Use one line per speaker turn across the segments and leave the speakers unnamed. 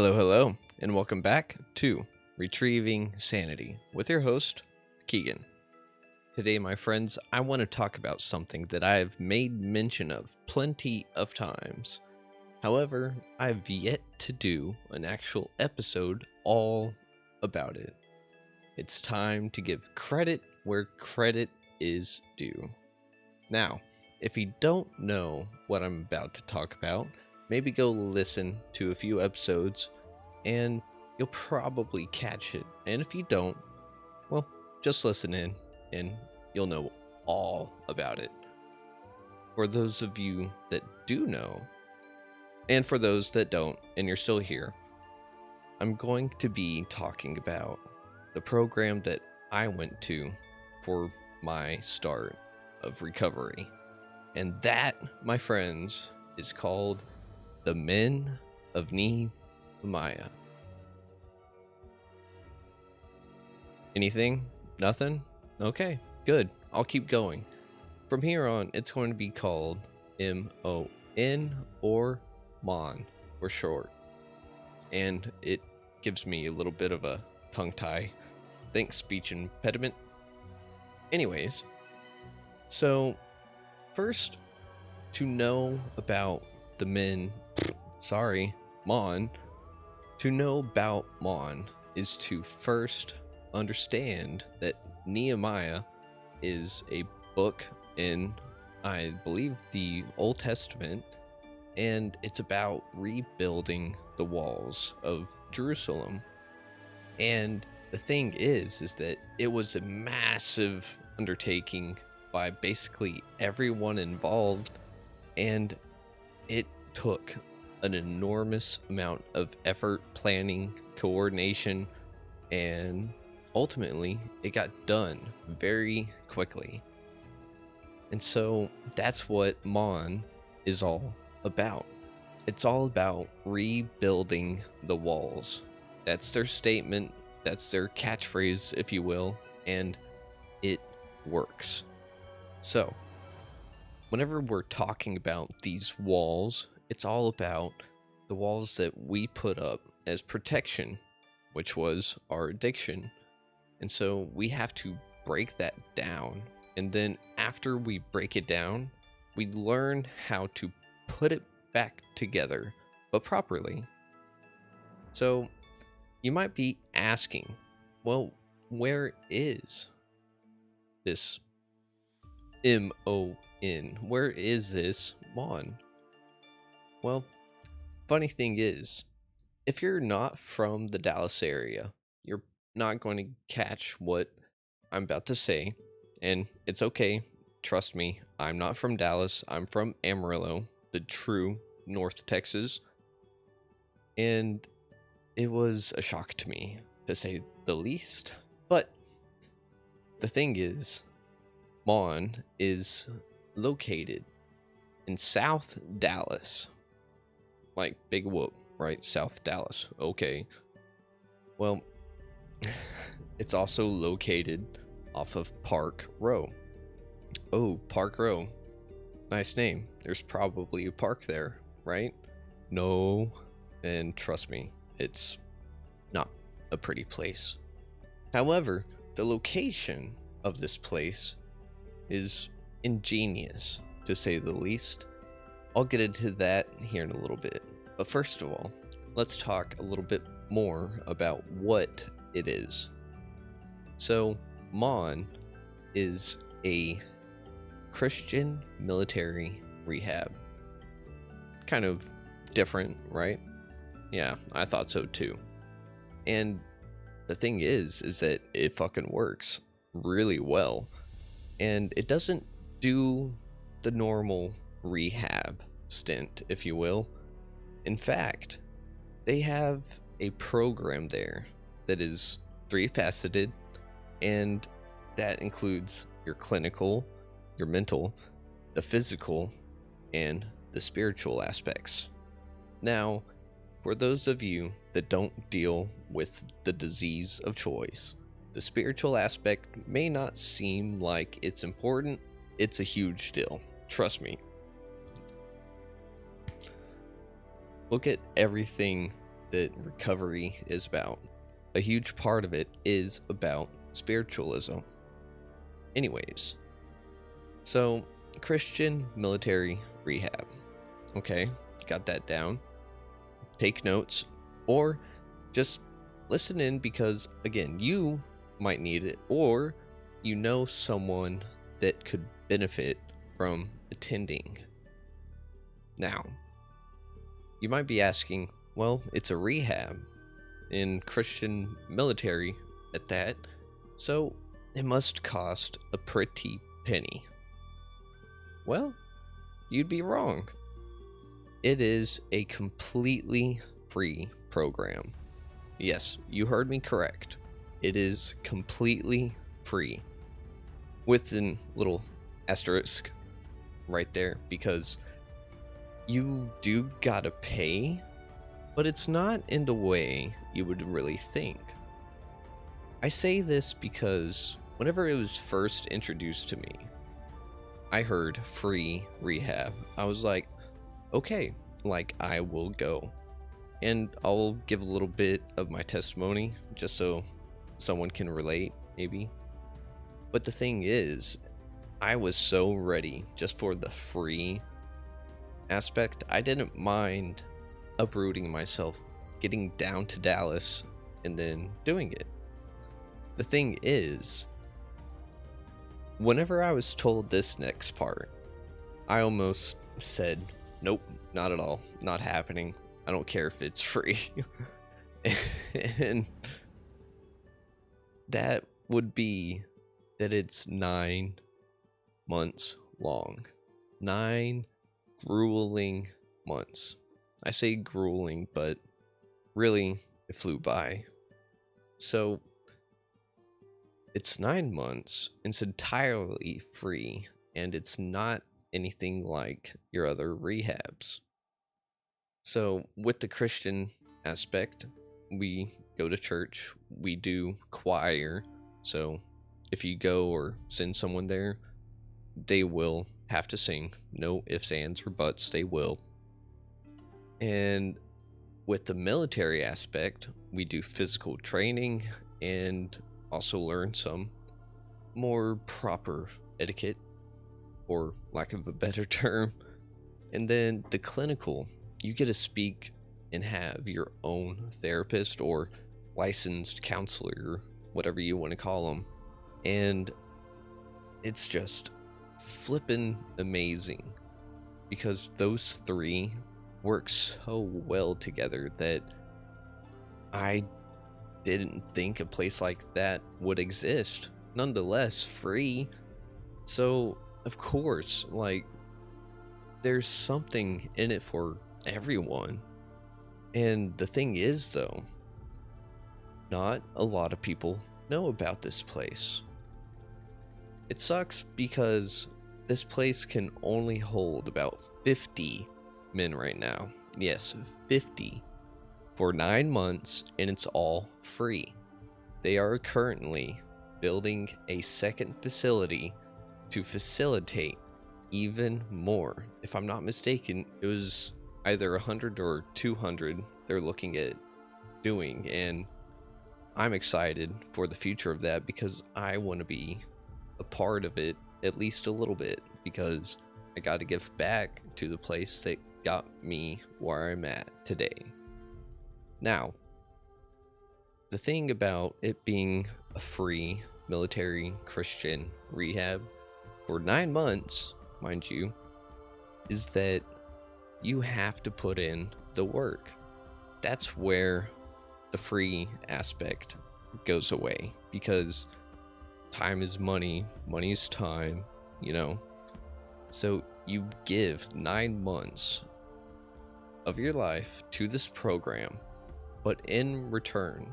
Hello, hello, and welcome back to Retrieving Sanity with your host, Keegan. Today, my friends, I want to talk about something that I've made mention of plenty of times. However, I've yet to do an actual episode all about it. It's time to give credit where credit is due. Now, if you don't know what I'm about to talk about, maybe go listen to a few episodes and you'll probably catch it. And if you don't, well, just listen in and you'll know all about it. For those of you that do know, and for those that don't, and you're still here, I'm going to be talking about the program that I went to for my start of recovery. And that, my friends, is called the Men of Nehemiah. Anything? Nothing? Okay, good. I'll keep going. From here on, it's going to be called M-O-N or Mon for short. And it gives me a little bit of a tongue tie. Thanks, speech impediment. Anyways, so first, to know about the Mon, to know about Mon is to first understand that Nehemiah is a book in, I believe, the Old Testament, and it's about rebuilding the walls of Jerusalem. And the thing is that it was a massive undertaking by basically everyone involved, and it took an enormous amount of effort, planning, coordination, and ultimately it got done very quickly. And so that's what Mon is all about. It's all about rebuilding the walls. That's their statement, that's their catchphrase, if you will, and it works. So, whenever we're talking about these walls, it's all about the walls that we put up as protection, which was our addiction. And so we have to break that down. And then after we break it down, we learn how to put it back together, but properly. So you might be asking, well, where is this M-O-N? Where is this Mon? Well, funny thing is, if you're not from the Dallas area, you're not going to catch what I'm about to say, and it's okay. Trust me, I'm not from Dallas. I'm from Amarillo, the true North Texas, and it was a shock to me, to say the least. But the thing is, Mon is located in South Dallas, like Big Whoop, right? South Dallas. Okay. Well, it's also located off of Park Row. Oh, Park Row. Nice name. There's probably a park there, right? No. And trust me, it's not a pretty place. However, the location of this place is ingenious, to say the least. I'll get into that here in a little bit. But first of all, let's talk a little bit more about what it is. So, Mon is a Christian military rehab. Kind of different, right? Yeah, I thought so too. And the thing is that it fucking works really well. And it doesn't do the normal rehab stint, if you will. In fact, they have a program there that is three-faceted, and that includes your clinical, your mental, the physical, and the spiritual aspects. Now, for those of you that don't deal with the disease of choice, the spiritual aspect may not seem like it's important. It's a huge deal. Trust me. Look at everything that recovery is about. A huge part of it is about spiritualism. Anyways, so Christian military rehab. Okay, got that down. Take notes, or just listen in because, again, you might need it, or you know someone that could benefit from attending. Now, you might be asking, well, it's a rehab in Christian military at that, so it must cost a pretty penny. Well, you'd be wrong. It is a completely free program. Yes, you heard me correct. It is completely free. With a little asterisk right there, because you do gotta pay, but it's not in the way you would really think. I say this because whenever it was first introduced to me, I heard free rehab. I was like, okay, like I will go. And I'll give a little bit of my testimony just so someone can relate, maybe. But the thing is, I was so ready just for the free aspect. I didn't mind uprooting myself, getting down to Dallas, and then doing it. The thing is, whenever I was told this next part, I almost said, nope, not at all, not happening. I don't care if it's free. And that would be that it's 9 months long. 9 grueling months. I say grueling, but really it flew by. So it's 9 months, it's entirely free, and it's not anything like your other rehabs. So with the Christian aspect, we go to church, we do choir. So if you go or send someone there, they will have to sing. No ifs, ands, or buts, they will. And with the military aspect, we do physical training and also learn some more proper etiquette, for lack of a better term. And then the clinical, you get to speak and have your own therapist or licensed counselor, whatever you want to call them. And it's just flippin' amazing because those 3 work so well together that I didn't think a place like that would exist. Nonetheless, free. So, of course, like, there's something in it for everyone. And the thing is, though, not a lot of people know about this place. It sucks because this place can only hold about 50 men right now. Yes, 50 for 9 months, and it's all free. They are currently building a second facility to facilitate even more. If I'm not mistaken, it was either 100 or 200 they're looking at doing, and I'm excited for the future of that because I want to be a part of it at least a little bit, because I got to give back to the place that got me where I'm at today. Now, the thing about it being a free military Christian rehab for 9 months, mind you, is that you have to put in the work. That's where the free aspect goes away, because time is money, money is time, you know. So you give 9 months of your life to this program, but in return,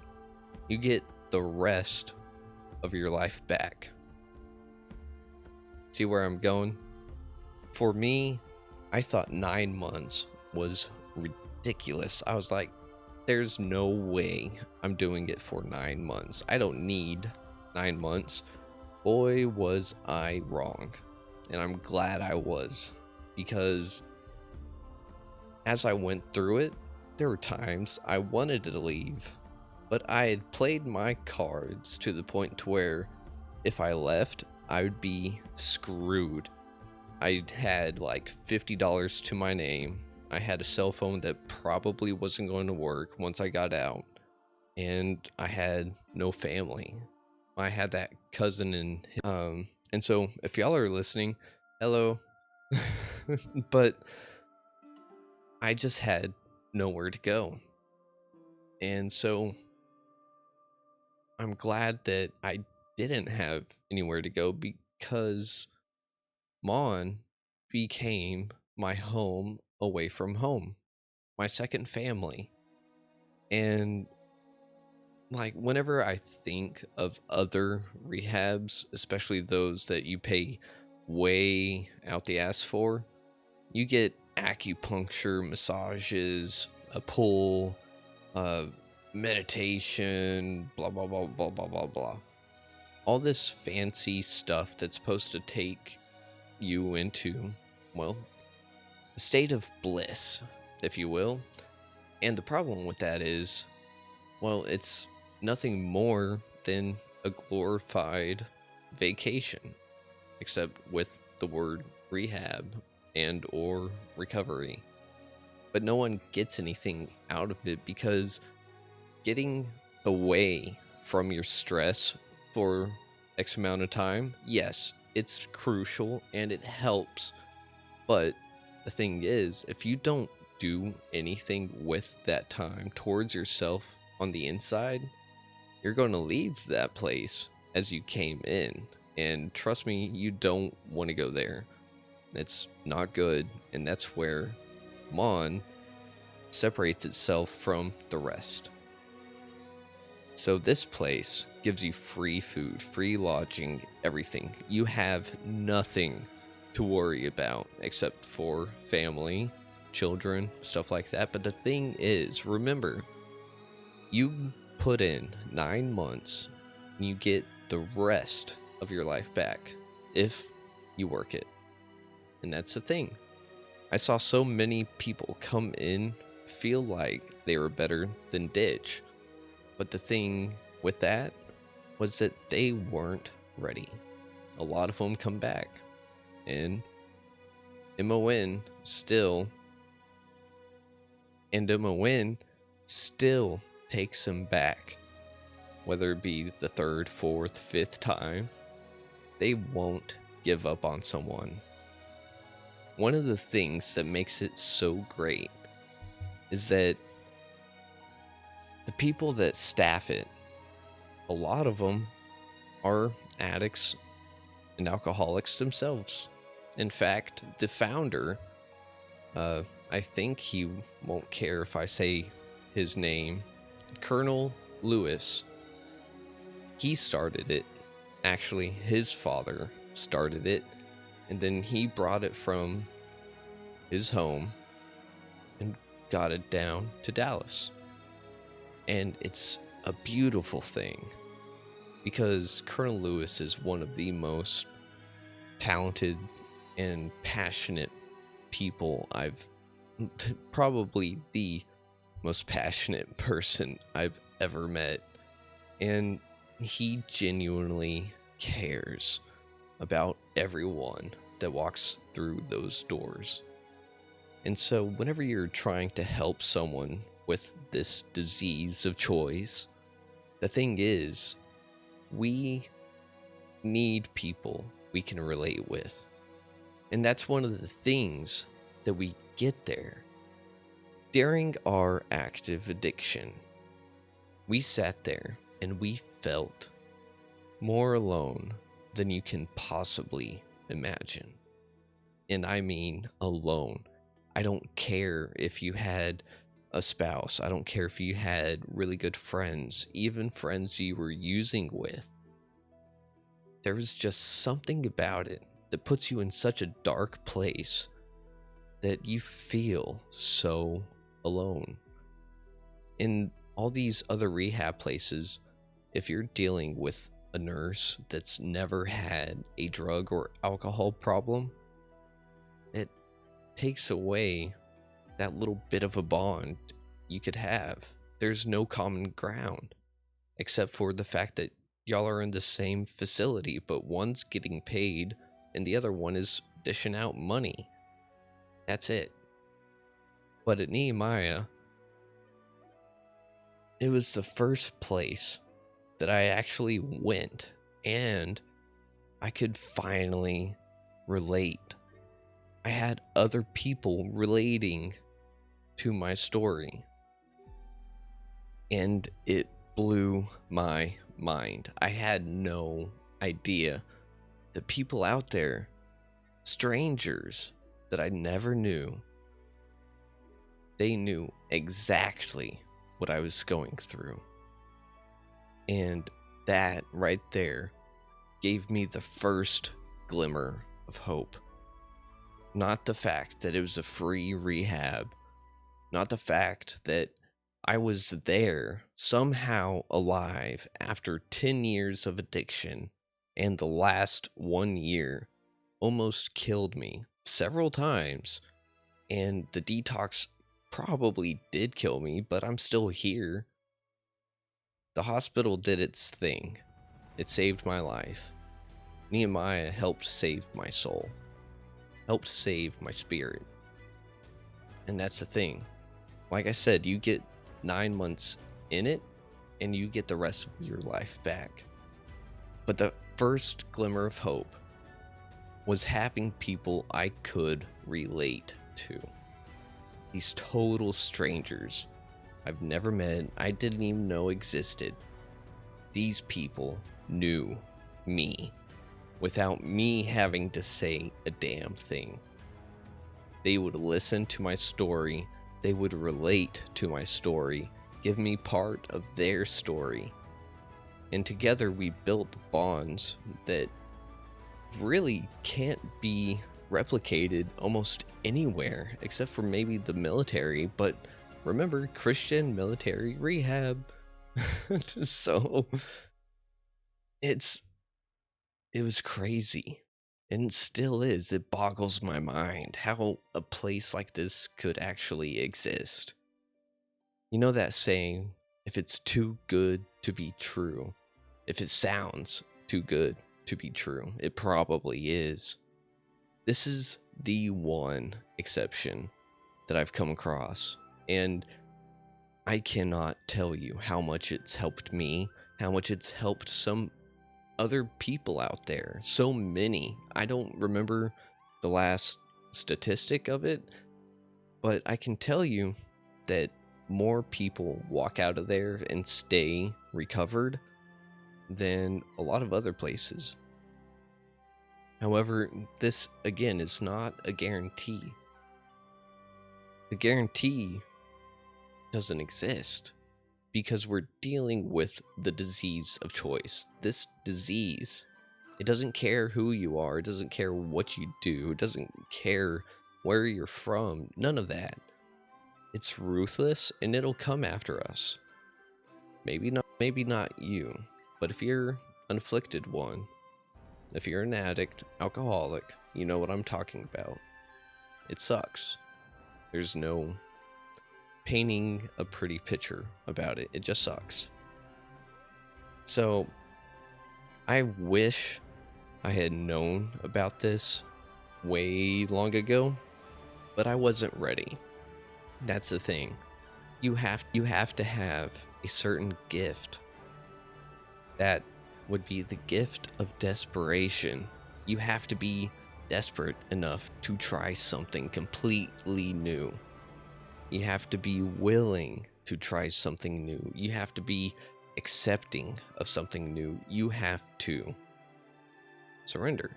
you get the rest of your life back. See where I'm going? For me, I thought 9 months was ridiculous. I was like, there's no way I'm doing it for 9 months. I don't need 9 months. Boy, was I wrong. And I'm glad I was, because as I went through it, There were times I wanted to leave, but I had played my cards to the point to where if I left, I would be screwed. I had like $50 to my name. I had a cell phone that probably wasn't going to work once I got out, and I had no family. I had that cousin and so if y'all are listening, hello. But I just had nowhere to go. And so I'm glad that I didn't have anywhere to go because Mon became my home away from home, my second family. And like whenever I think of other rehabs, especially those that you pay way out the ass for, you get acupuncture, massages, a pool, uh, meditation, blah blah blah blah blah blah blah. All this fancy stuff that's supposed to take you into, well, a state of bliss, if you will. And the problem with that is, well, it's nothing more than a glorified vacation, except with the word rehab and or recovery. But no one gets anything out of it because getting away from your stress for X amount of time, yes, it's crucial and it helps. But the thing is, if you don't do anything with that time towards yourself on the inside, you're going to leave that place as you came in. And trust me, you don't want to go there. It's not good. And that's where Mon separates itself from the rest. So this place gives you free food, free lodging, everything. You have nothing to worry about except for family, children, stuff like that. But the thing is, remember, you put in 9 months and you get the rest of your life back if you work it. And that's the thing. I saw so many people come in, feel like they were better than ditch. But the thing with that was that they weren't ready. A lot of them come back. And MON still takes them back. Whether it be the third, fourth, fifth time, they won't give up on someone. One of the things that makes it so great is that the people that staff it, a lot of them are addicts and alcoholics themselves. In fact, the founder, I think he won't care if I say his name, Colonel Lewis, he started it. Actually, his father started it, and then he brought it from his home and got it down to Dallas. And it's a beautiful thing because Colonel Lewis is one of the most talented and passionate people probably the most passionate person I've ever met. And he genuinely cares about everyone that walks through those doors. And so whenever you're trying to help someone with this disease of choice, the thing is, we need people we can relate with. And that's one of the things that we get there. During our active addiction, we sat there and we felt more alone than you can possibly imagine. And I mean alone. I don't care if you had a spouse. I don't care if you had really good friends, even friends you were using with. There was just something about it that puts you in such a dark place that you feel so alone. In all these other rehab places, if you're dealing with a nurse that's never had a drug or alcohol problem, it takes away that little bit of a bond. you could have. There's no common ground, except for the fact that y'all are in the same facility, but one's getting paid and the other one is dishing out money. That's it. But at Nehemiah, it was the first place that I actually went, and I could finally relate. I had other people relating to my story, and it blew my mind. I had no idea that people out there, strangers that I never knew, they knew exactly what I was going through. And that right there gave me the first glimmer of hope. Not the fact that it was a free rehab, not the fact that I was there somehow alive after 10 years of addiction, and the last 1 year almost killed me several times, and the detox probably did kill me, but I'm still here. The hospital did its thing. It saved my life. Nehemiah helped save my soul, helped save my spirit. And that's the thing. Like I said, you get 9 months in it, and you get the rest of your life back. But the first glimmer of hope was having people I could relate to. These total strangers I've never met, I didn't even know existed. These people knew me without me having to say a damn thing. They would listen to my story, they would relate to my story, give me part of their story. And together we built bonds that really can't be replicated almost anywhere except for maybe the military. But remember, Christian military rehab. So it was crazy, and it still is. It boggles my mind how a place like this could actually exist. You know that saying, if it's too good to be true, if it sounds too good to be true, it probably is. This is the one exception that I've come across, and I cannot tell you how much it's helped me, how much it's helped some other people out there. So many. I don't remember the last statistic of it, but I can tell you that more people walk out of there and stay recovered than a lot of other places. However, this again is not a guarantee. The guarantee doesn't exist because we're dealing with the disease of choice. This disease, it doesn't care who you are, it doesn't care what you do, it doesn't care where you're from, none of that. It's ruthless, and it'll come after us. Maybe not you, but if you're an afflicted one, if you're an addict, alcoholic, you know what I'm talking about. It sucks. There's no painting a pretty picture about it. It just sucks. So I wish I had known about this way long ago, but I wasn't ready. That's the thing. You have to have a certain gift. That would be the gift of desperation. You have to be desperate enough to try something completely new. You have to be willing to try something new. You have to be accepting of something new. You have to surrender.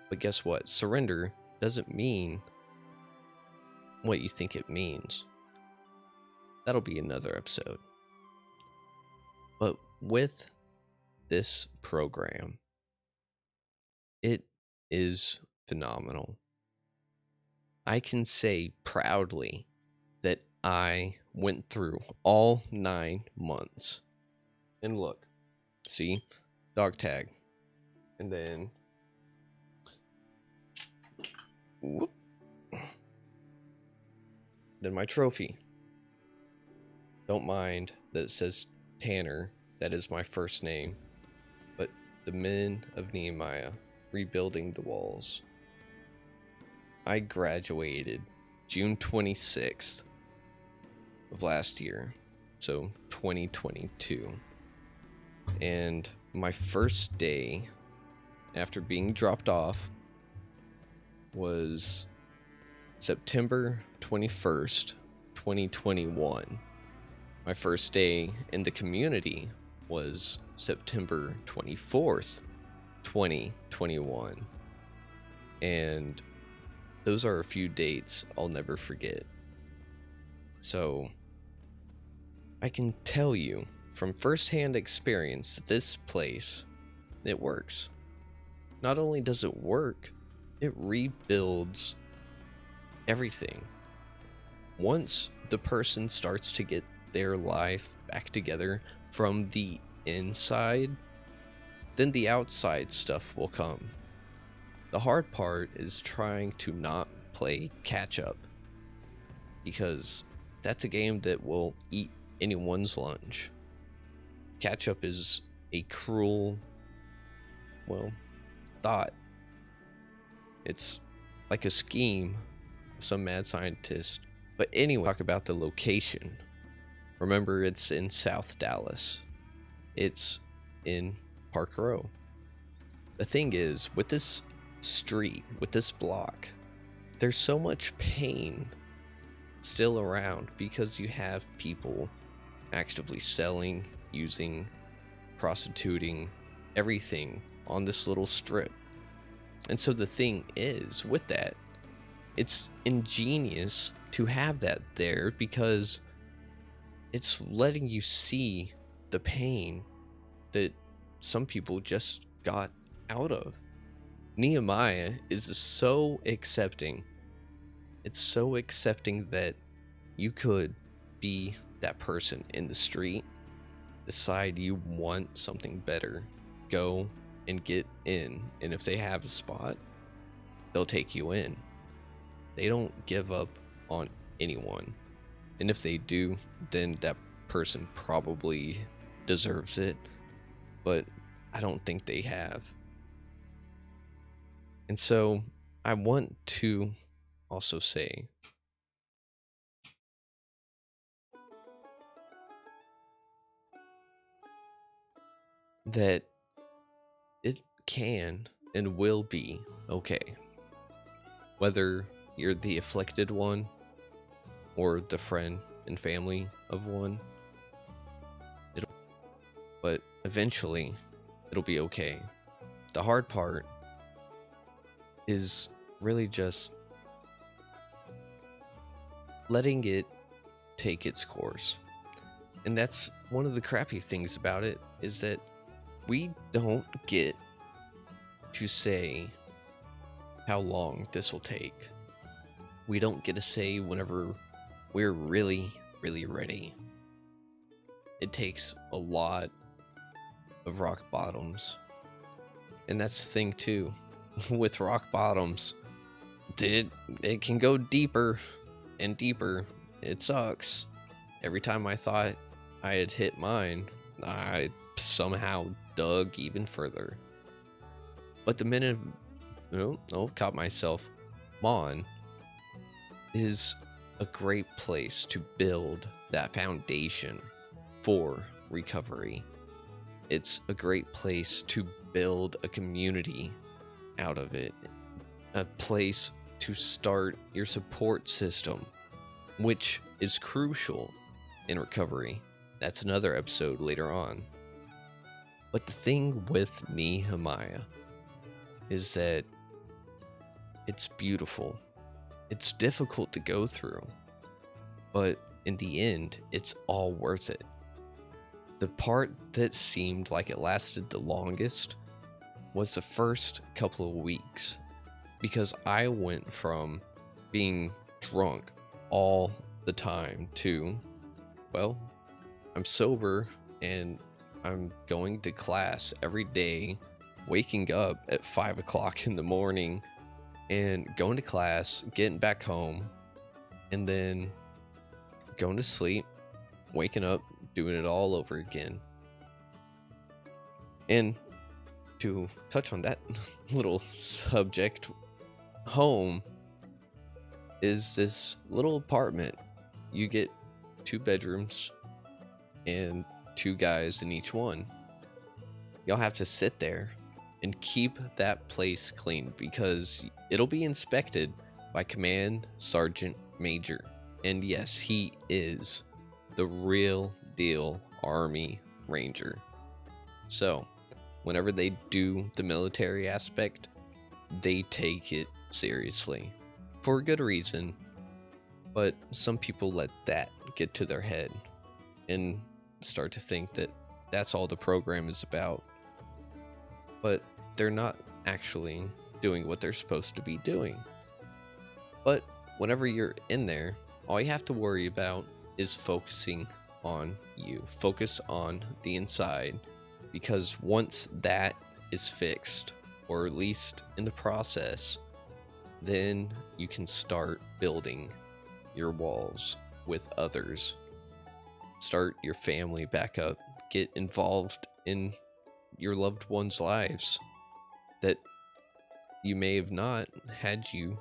But guess what? Surrender doesn't mean what you think it means. That'll be another episode. But with this program, it is phenomenal. I can say proudly that I went through all 9 months. And look, see, dog tag. And then, whoop. Then my trophy. Don't mind that it says Tanner, that is my first name, but the men of Nehemiah rebuilding the walls. I graduated June 26th of last year, so 2022. And my first day after being dropped off was September 21st, 2021. My first day in the community was September 24th, 2021. And those are a few dates I'll never forget. So I can tell you from firsthand experience that this place, it works. Not only does it work, it rebuilds everything. Once the person starts to get their life back together from the inside, then the outside stuff will come. The hard part is trying to not play catch up, because that's a game that will eat anyone's lunch. Catch up is a cruel, thought. It's like a scheme of some mad scientist. But anyway, talk about the location. Remember, it's in South Dallas. It's in Park Row. The thing is, with this street, with this block, there's so much pain still around because you have people actively selling, using, prostituting, everything on this little strip. And so the thing is, with that, it's ingenious to have that there because it's letting you see the pain that some people just got out of. Nehemiah is so accepting. It's so accepting that you could be that person in the street, decide you want something better, go and get in, and if they have a spot, they'll take you in. They don't give up on anyone, and if they do, then that person probably deserves it, but I don't think they have. And so I want to also say that it can and will be okay. Whether you're the afflicted one or the friend and family of one, but eventually it'll be okay. The hard part is really just letting it take its course. And that's one of the crappy things about it, is that we don't get to say how long this will take. We don't get to say whenever we're really, really ready. It takes a lot of rock bottoms. And that's the thing too, with rock bottoms, it can go deeper and deeper. It sucks. Every time I thought I had hit mine, I somehow dug even further. But the minute, caught myself, Mon is a great place to build that foundation for recovery. It's a great place to build a community out of it, a place to start your support system, which is crucial in recovery. That's another episode later on. But the thing with Nehemiah is that it's beautiful. It's difficult to go through, but in the end, it's all worth it. The part that seemed like it lasted the longest was the first couple of weeks, because I went from being drunk all the time to, I'm sober and I'm going to class every day, waking up at 5 o'clock in the morning and going to class, getting back home, and then going to sleep, waking up, doing it all over again. And to touch on that little subject, home is this little apartment. You get 2 bedrooms and 2 guys in each one. You'll have to sit there and keep that place clean because it'll be inspected by Command Sergeant Major. And yes, he is the real deal Army Ranger. So, whenever they do the military aspect, they take it seriously. For a good reason, but some people let that get to their head and start to think that that's all the program is about. But they're not actually doing what they're supposed to be doing. But whenever you're in there, all you have to worry about is focusing on you. Focus on the inside, because once that is fixed, or at least in the process, then you can start building your walls with others. Start your family back up. Get involved in your loved ones' lives that you may have not had you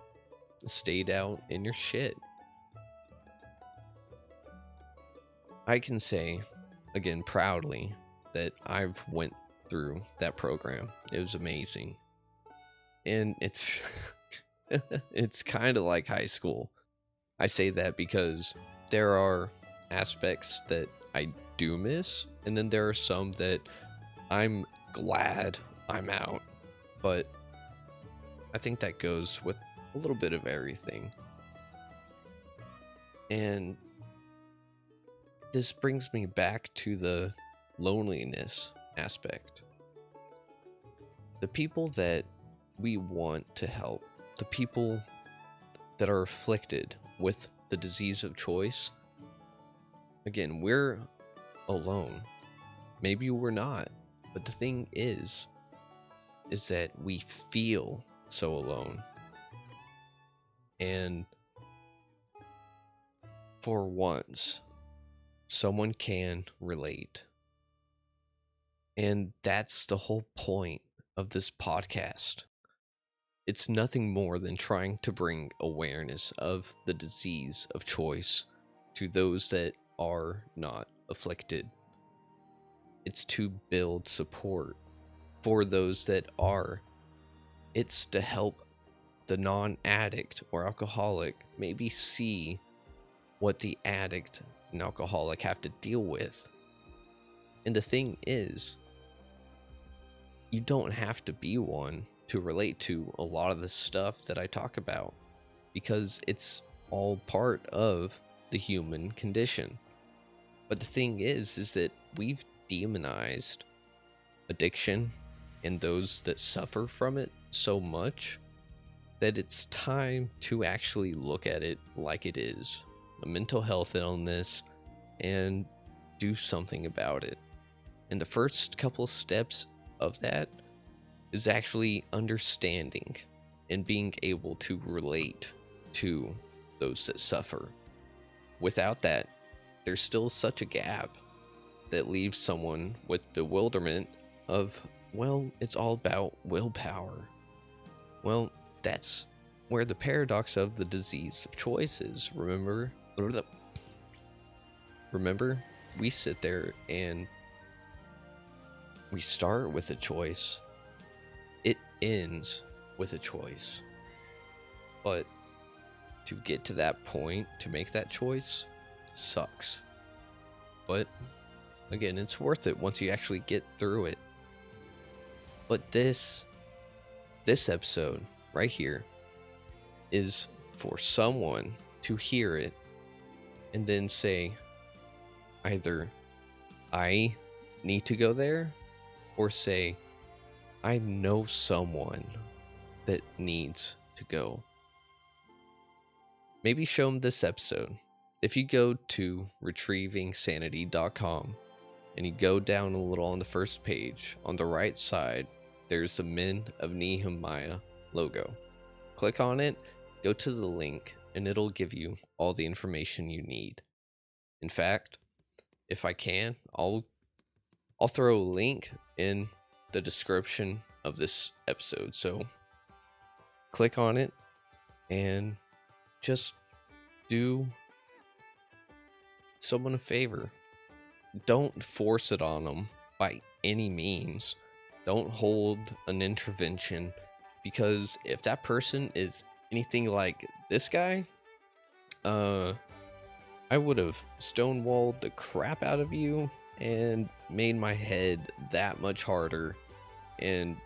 stayed out in your shit. I can say, again, proudly, that I've went through that program. It was amazing. And it's it's kind of like high school. I say that because there are aspects that I do miss, and then there are some that I'm glad I'm out. But I think that goes with a little bit of everything. And this brings me back to the loneliness aspect. The people that we want to help, the people that are afflicted with the disease of choice, again, we're alone. Maybe we're not, but the thing is that we feel so alone. And for once, someone can relate. And that's the whole point of this podcast. It's nothing more than trying to bring awareness of the disease of choice to those that are not afflicted. It's to build support for those that are. It's to help the non-addict or alcoholic maybe see what the addict and alcoholic have to deal with. And the thing is, you don't have to be one to relate to a lot of the stuff that I talk about, because it's all part of the human condition. But the thing is that we've demonized addiction and those that suffer from it so much that it's time to actually look at it like it is a mental health illness and do something about it. And the first couple steps of that is actually understanding and being able to relate to those that suffer. Without that, there's still such a gap that leaves someone with bewilderment of, well, it's all about willpower. Well, that's where the paradox of the disease of choice is. Remember, we sit there and we start with a choice. It ends with a choice. But to get to that point, to make that choice, sucks. But again, it's worth it once you actually get through it. But this episode right here is for someone to hear it and then say, either I need to go there, or say, I know someone that needs to go. Maybe show them this episode. If you go to retrievingsanity.com and you go down a little on the first page, on the right side, there's the Men of Nehemiah logo. Click on it, go to the link, and it'll give you all the information you need. In fact, if I can, I'll throw a link in the description of this episode. So click on it and just do someone a favor. Don't force it on them by any means. Don't hold an intervention, because if that person is anything like this guy, I would have stonewalled the crap out of you and made my head that much harder, and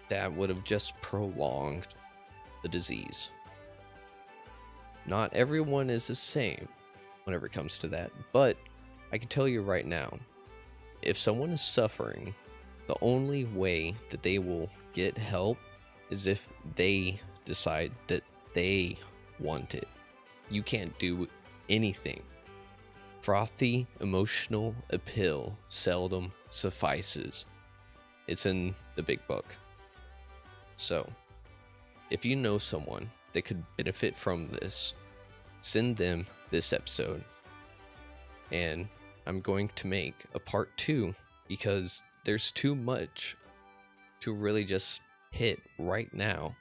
that would have just prolonged the disease. Not everyone is the same whenever it comes to that, but I can tell you right now, if someone is suffering, the only way that they will get help is if they decide that they want it. You can't do anything. Frothy emotional appeal seldom suffices. It's in the big book. So, if you know someone that could benefit from this, send them this episode. And I'm going to make a part 2 because there's too much to really just hit right now.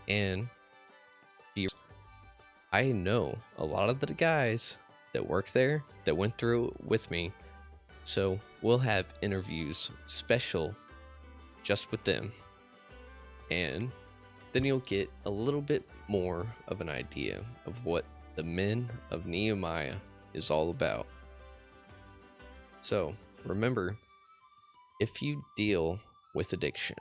And I know a lot of the guys that work there that went through it with me. So we'll have interviews special just with them. And then you'll get a little bit more of an idea of what the men of Nehemiah is all about. So remember, if you deal with addiction,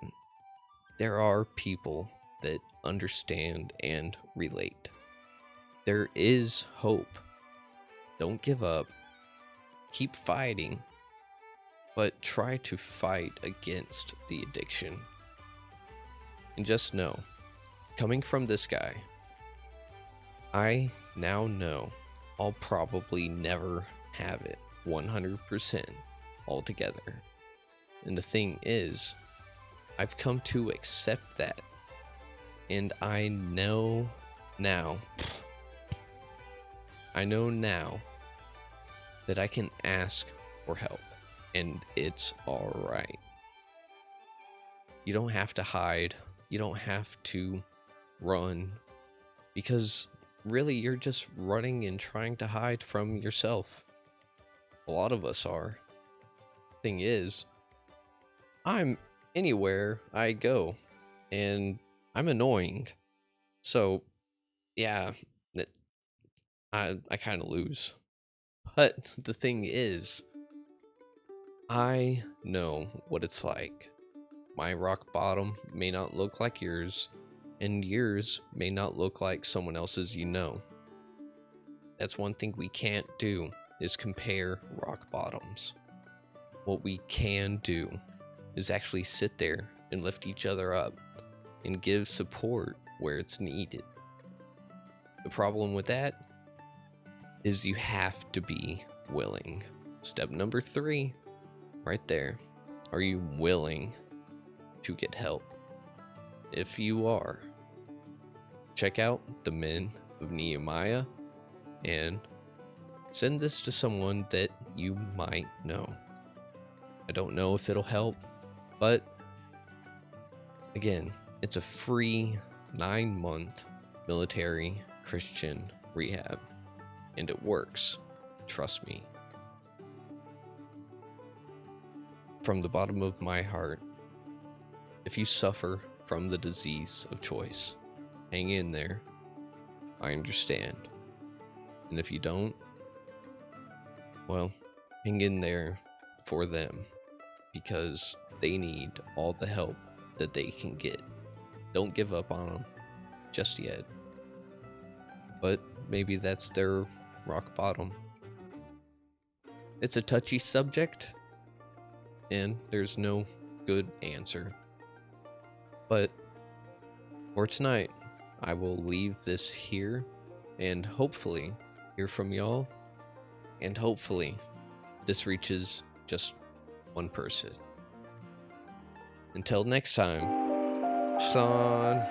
there are people that understand and relate. There is hope. Don't give up. Keep fighting, but try to fight against the addiction. And just know, coming from this guy, I now know I'll probably never have it 100% altogether. And the thing is, I've come to accept that. And I know now that I can ask for help, and it's alright. You don't have to hide. You don't have to run, because really you're just running and trying to hide from yourself. A lot of us are. Thing is, I'm anywhere I go, and I'm annoying. So, yeah, I kind of lose. But the thing is, I know what it's like. My rock bottom may not look like yours, and yours may not look like someone else's you know. That's one thing we can't do, is compare rock bottoms. What we can do is actually sit there and lift each other up and give support where it's needed. The problem with that is you have to be willing. Step number 3, right there. Are you willing to get help? If you are, check out the Men of Nehemiah and send this to someone that you might know. I don't know if it'll help, but again, it's a free 9-month military Christian rehab, and it works. Trust me. From the bottom of my heart, if you suffer from the disease of choice, hang in there. I understand. And if you don't, well, hang in there for them, because they need all the help that they can get. Don't give up on them just yet. But maybe that's their rock bottom. It's a touchy subject, and there's no good answer. But for tonight, I will leave this here and hopefully hear from y'all, and hopefully this reaches just one person. Until next time, Sean.